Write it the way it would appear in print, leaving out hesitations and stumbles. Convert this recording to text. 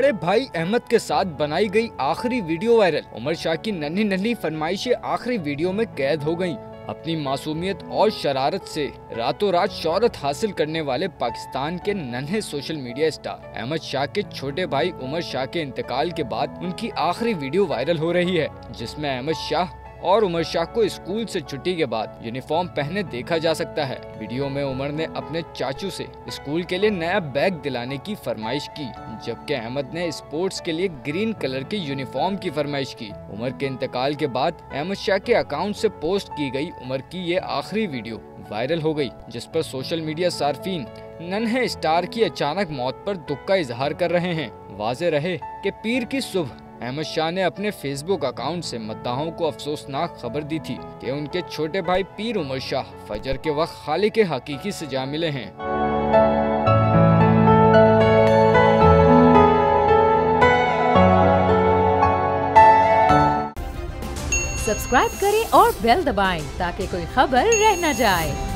बड़े भाई अहमद के साथ बनाई गई आखिरी वीडियो वायरल। उमर शाह की नन्ही नन्ही फरमाइशें आखिरी वीडियो में कैद हो गयीं। अपनी मासूमियत और शरारत से रातों रात शोहरत हासिल करने वाले पाकिस्तान के नन्हे social media star Ahmad Shah के छोटे भाई उमर शाह के इंतकाल के बाद उनकी आखिरी वीडियो वायरल हो रही है, जिसमें अहमद शाह और उमर शाह को स्कूल से छुट्टी के बाद यूनिफॉर्म पहने देखा जा सकता है। वीडियो में उमर ने अपने चाचू से स्कूल के लिए नया बैग दिलाने की फरमाइश की, जबकि अहमद ने स्पोर्ट्स के लिए ग्रीन कलर के यूनिफॉर्म की फरमाइश की। उमर के इंतकाल के बाद अहमद शाह के अकाउंट से पोस्ट की गई उमर की ये आखिरी वीडियो वायरल हो गई, जिस पर सोशल मीडिया सार्फिन नन्हे स्टार की अचानक मौत पर दुख का इजहार कर रहे हैं। वाज़ेह रहे कि पीर की सुबह अहमद शाह ने अपने फेसबुक अकाउंट से मद्दाहों को अफसोसनाक खबर दी थी कि उनके छोटे भाई पीर उमर शाह फजर के वक्त खालिक हकीकी सजा मिले हैं। सब्सक्राइब करें और बेल दबाएं ताकि कोई खबर रह न जाए।